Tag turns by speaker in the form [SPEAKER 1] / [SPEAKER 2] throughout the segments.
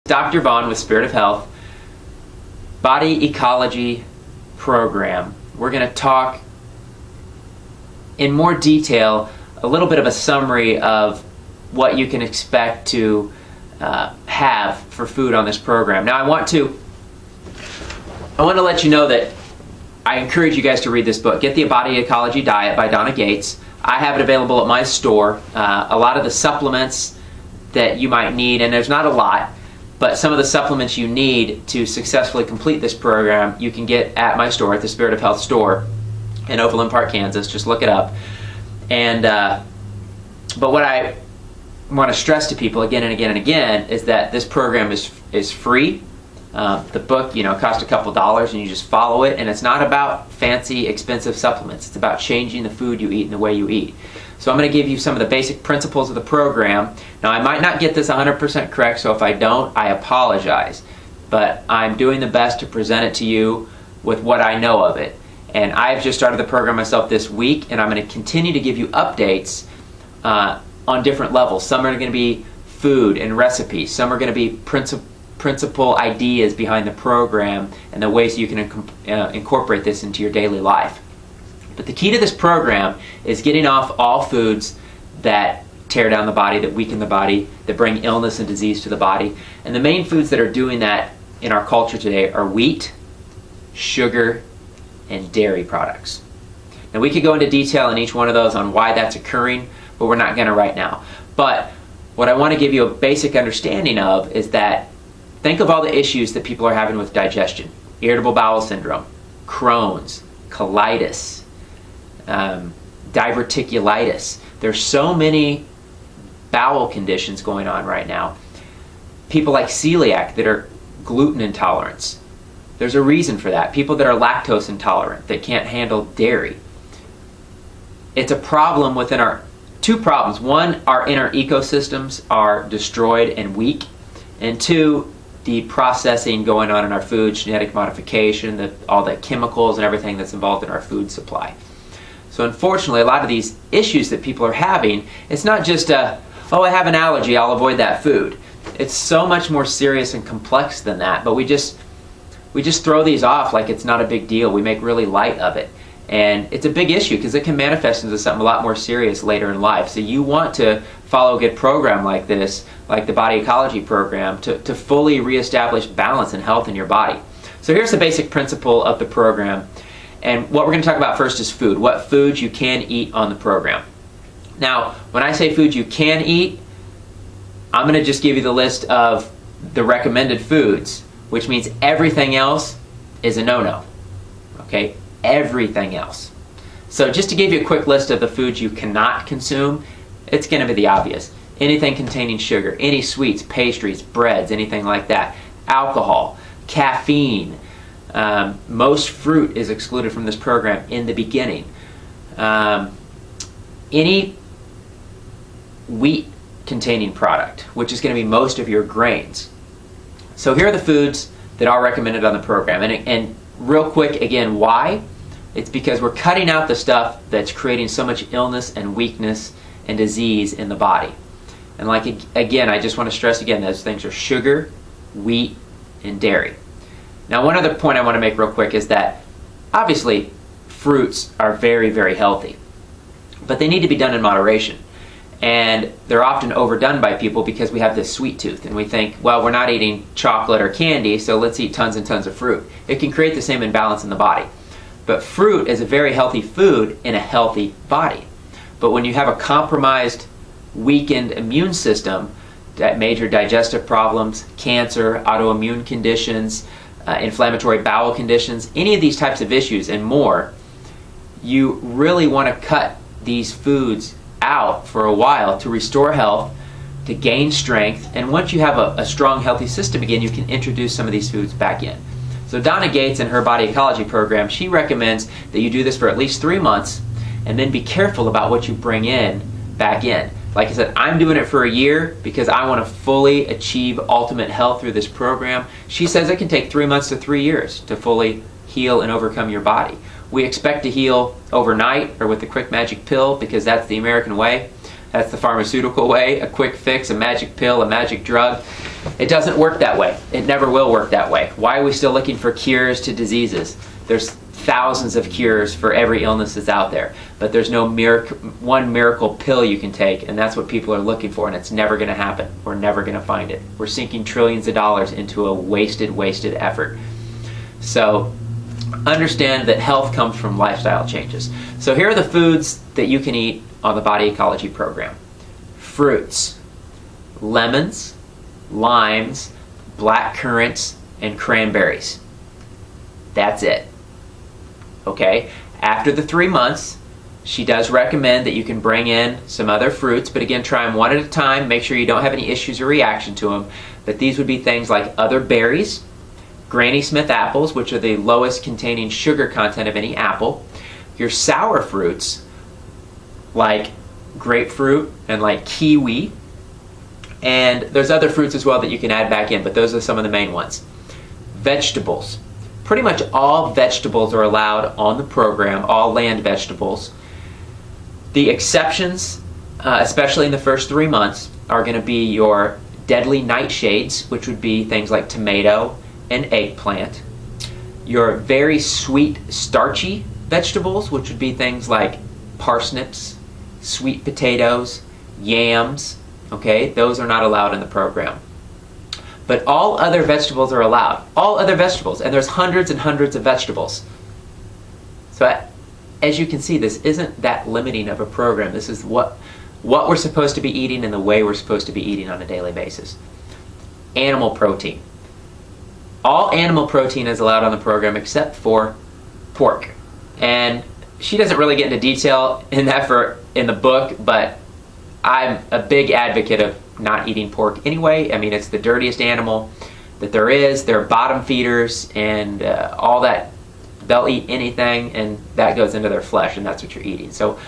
[SPEAKER 1] Dr. Vaughn with Spirit of Health Body Ecology Program. We're going to talk in more detail, a little bit of a summary of what you can expect to have for food on this program. Now I want to let you know that I encourage you guys to read this book. Get the Body Ecology Diet by Donna Gates. I have it available at my store. A lot of the supplements that you might need, and there's not a lot, but some of the supplements you need to successfully complete this program you can get at my store, at the Spirit of Health store in Overland Park, Kansas. Just look it up. And but what I want to stress to people again and again and again is that this program is free. The book, costs a couple dollars and you just follow it, and it's not about fancy, expensive supplements. It's about changing the food you eat and the way you eat. So I'm going to give you some of the basic principles of the program. Now I might not get this 100% correct, so if I don't, I apologize. But I'm doing the best to present it to you with what I know of it. And I've just started the program myself this week, and I'm going to continue to give you updates on different levels. Some are going to be food and recipes. Some are going to be principal ideas behind the program and the ways you can incorporate this into your daily life. But the key to this program is getting off all foods that tear down the body, that weaken the body, that bring illness and disease to the body. And the main foods that are doing that in our culture today are wheat, sugar, and dairy products. Now we could go into detail in each one of those on why that's occurring, but we're not going to right now. But what I want to give you a basic understanding of is that think of all the issues that people are having with digestion. Irritable bowel syndrome, Crohn's, colitis, diverticulitis. There's so many bowel conditions going on right now. People like celiac that are gluten intolerant. There's a reason for that. People that are lactose intolerant, that can't handle dairy. It's a problem within two problems. One, our inner ecosystems are destroyed and weak. And two, the processing going on in our food, genetic modification, all the chemicals and everything that's involved in our food supply. So unfortunately, a lot of these issues that people are having, it's not just oh, I have an allergy, I'll avoid that food. It's so much more serious and complex than that, but we just throw these off like it's not a big deal. We make really light of it. And it's a big issue because it can manifest into something a lot more serious later in life. So you want to follow a good program like this, like the Body Ecology Program, to fully reestablish balance and health in your body. So here's the basic principle of the program. And what we're going to talk about first is food. What foods you can eat on the program. Now, when I say foods you can eat, I'm going to just give you the list of the recommended foods, which means everything else is a no-no. Okay? Everything else. So just to give you a quick list of the foods you cannot consume, it's going to be the obvious. Anything containing sugar, any sweets, pastries, breads, anything like that. Alcohol, caffeine. Most fruit is excluded from this program in the beginning. Any wheat containing product, which is going to be most of your grains. So here are the foods that are recommended on the program. And real quick, again, why? It's because we're cutting out the stuff that's creating so much illness and weakness and disease in the body. And again, I just want to stress again, those things are sugar, wheat, and dairy. Now, one other point I want to make real quick is that obviously fruits are very, very healthy, but they need to be done in moderation. And they're often overdone by people because we have this sweet tooth and we think, well, we're not eating chocolate or candy, so let's eat tons and tons of fruit. It can create the same imbalance in the body. But fruit is a very healthy food in a healthy body. But when you have a compromised, weakened immune system, major digestive problems, cancer, autoimmune conditions, inflammatory bowel conditions, any of these types of issues and more, you really want to cut these foods out for a while to restore health, to gain strength, and once you have a strong, healthy system again, you can introduce some of these foods back in. So Donna Gates in her Body Ecology Program, she recommends that you do this for at least 3 months and then be careful about what you bring in back in. Like I said, I'm doing it for a year because I want to fully achieve ultimate health through this program. She says it can take 3 months to 3 years to fully heal and overcome your body. We expect to heal overnight or with a quick magic pill because that's the American way. That's the pharmaceutical way, a quick fix, a magic pill, a magic drug. It doesn't work that way. It never will work that way. Why are we still looking for cures to diseases? There's thousands of cures for every illness that's out there, but there's no one miracle pill you can take, and that's what people are looking for, and it's never going to happen. We're never going to find it. We're sinking trillions of dollars into a wasted effort. So understand that health comes from lifestyle changes. So here are the foods that you can eat on the Body Ecology program. Fruits, lemons, limes, black currants, and cranberries. That's it. Okay? After the 3 months, she does recommend that you can bring in some other fruits, but again, try them one at a time. Make sure you don't have any issues or reaction to them. But these would be things like other berries, Granny Smith apples, which are the lowest containing sugar content of any apple. Your sour fruits, like grapefruit and like kiwi. And there's other fruits as well that you can add back in, but those are some of the main ones. Vegetables. Pretty much all vegetables are allowed on the program, all land vegetables. The exceptions, especially in the first 3 months, are going to be your deadly nightshades, which would be things like tomato and eggplant. Your very sweet, starchy vegetables, which would be things like parsnips, sweet potatoes, yams. Okay, those are not allowed in the program. But all other vegetables are allowed. All other vegetables, and there's hundreds and hundreds of vegetables. So as you can see, this isn't that limiting of a program. This is what we're supposed to be eating and the way we're supposed to be eating on a daily basis. Animal protein. All animal protein is allowed on the program except for pork. And she doesn't really get into detail in that in the book, but I'm a big advocate of not eating pork anyway. I mean, it's the dirtiest animal that there is. They're bottom feeders and all that. They'll eat anything, and that goes into their flesh, and that's what you're eating. So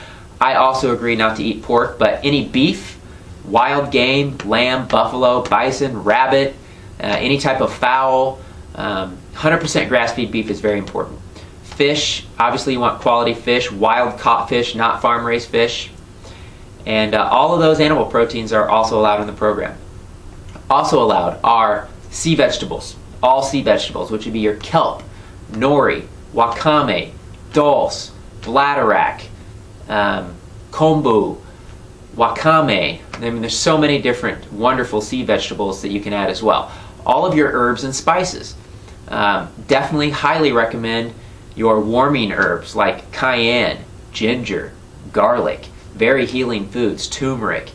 [SPEAKER 1] I also agree not to eat pork, but any beef, wild game, lamb, buffalo, bison, rabbit, any type of fowl, 100% grass-fed beef is very important. Fish, obviously you want quality fish, wild caught fish, not farm-raised fish. And all of those animal proteins are also allowed in the program. Also allowed are sea vegetables, all sea vegetables, which would be your kelp, nori, wakame, dulse, bladderwrack, kombu, wakame. I mean, there's so many different wonderful sea vegetables that you can add as well. All of your herbs and spices. Definitely highly recommend your warming herbs like cayenne, ginger, garlic, very healing foods, turmeric,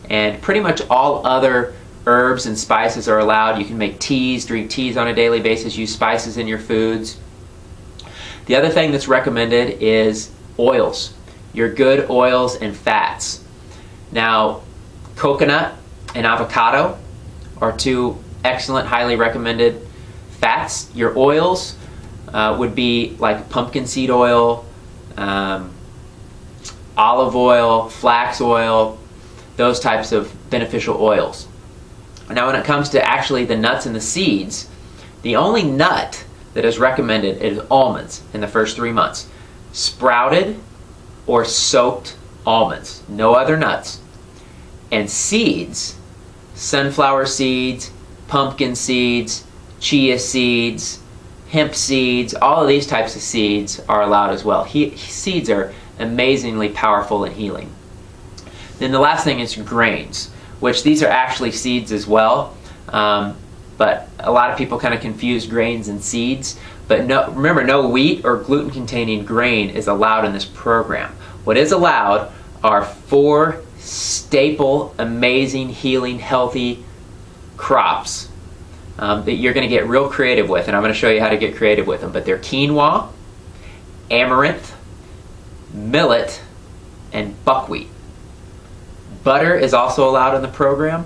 [SPEAKER 1] and pretty much all other herbs and spices are allowed. You can make teas, drink teas on a daily basis, use spices in your foods. The other thing that's recommended is oils, your good oils and fats. Now, coconut and avocado are two excellent, highly recommended fats. Your oils would be like pumpkin seed oil, olive oil, flax oil, those types of beneficial oils. Now when it comes to actually the nuts and the seeds, the only nut that is recommended is almonds in the first 3 months. Sprouted or soaked almonds, no other nuts. And seeds, sunflower seeds, pumpkin seeds, chia seeds, hemp seeds, all of these types of seeds are allowed as well. Seeds are amazingly powerful and healing. Then the last thing is grains, which these are actually seeds as well, but a lot of people kind of confuse grains and seeds. But remember, no wheat or gluten-containing grain is allowed in this program. What is allowed are 4 staple, amazing, healing, healthy crops that you're going to get real creative with, and I'm going to show you how to get creative with them. But they're quinoa, amaranth, millet, and buckwheat. Butter is also allowed in the program.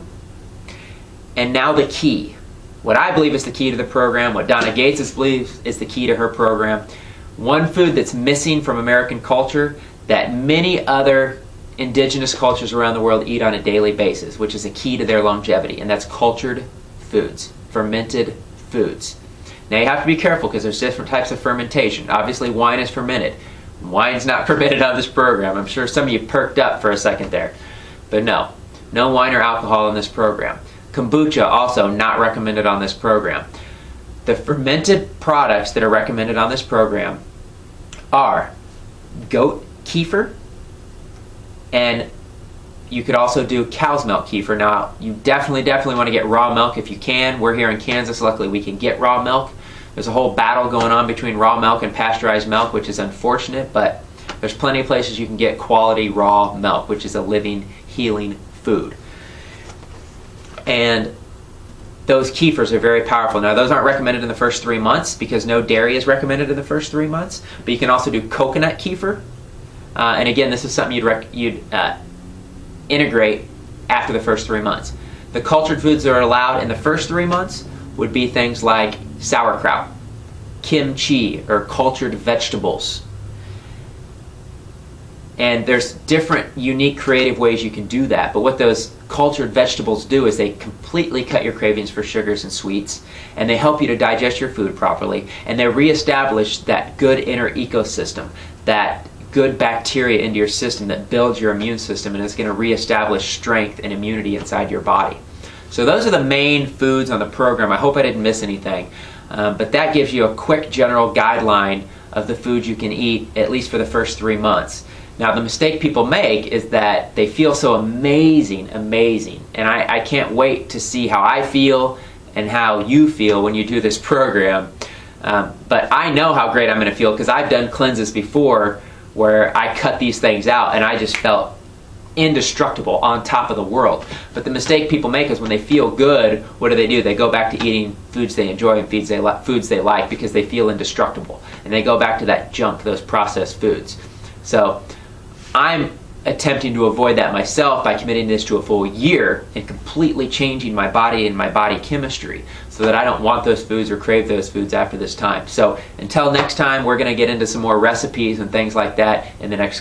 [SPEAKER 1] And now the key. What I believe is the key to the program, what Donna Gates believes is the key to her program. One food that's missing from American culture that many other indigenous cultures around the world eat on a daily basis, which is a key to their longevity, and that's cultured foods, fermented foods. Now you have to be careful because there's different types of fermentation. Obviously wine is fermented. Wine's not permitted on this program. I'm sure some of you perked up for a second there. But no wine or alcohol in this program. Kombucha also not recommended on this program. The fermented products that are recommended on this program are goat kefir, and you could also do cow's milk kefir. Now, you definitely want to get raw milk if you can. We're here in Kansas. Luckily, we can get raw milk. There's a whole battle going on between raw milk and pasteurized milk, which is unfortunate, but there's plenty of places you can get quality raw milk, which is a living, healing food. And those kefirs are very powerful. Now, those aren't recommended in the first 3 months because no dairy is recommended in the first 3 months, but you can also do coconut kefir. And again, this is something you'd integrate after the first 3 months. The cultured foods that are allowed in the first 3 months would be things like sauerkraut, kimchi, or cultured vegetables. And there's different, unique, creative ways you can do that. But what those cultured vegetables do is they completely cut your cravings for sugars and sweets, and they help you to digest your food properly, and they reestablish that good inner ecosystem, that good bacteria into your system that builds your immune system and is going to reestablish strength and immunity inside your body. So those are the main foods on the program. I hope I didn't miss anything. But that gives you a quick general guideline of the foods you can eat, at least for the first 3 months. Now, the mistake people make is that they feel so amazing, and I can't wait to see how I feel and how you feel when you do this program. But I know how great I'm going to feel because I've done cleanses before where I cut these things out and I just felt indestructible, on top of the world. But the mistake people make is when they feel good, what do? They go back to eating foods they enjoy and foods they like because they feel indestructible. And they go back to that junk, those processed foods. So I'm attempting to avoid that myself by committing this to a full year and completely changing my body and my body chemistry so that I don't want those foods or crave those foods after this time. So until next time, we're going to get into some more recipes and things like that in the next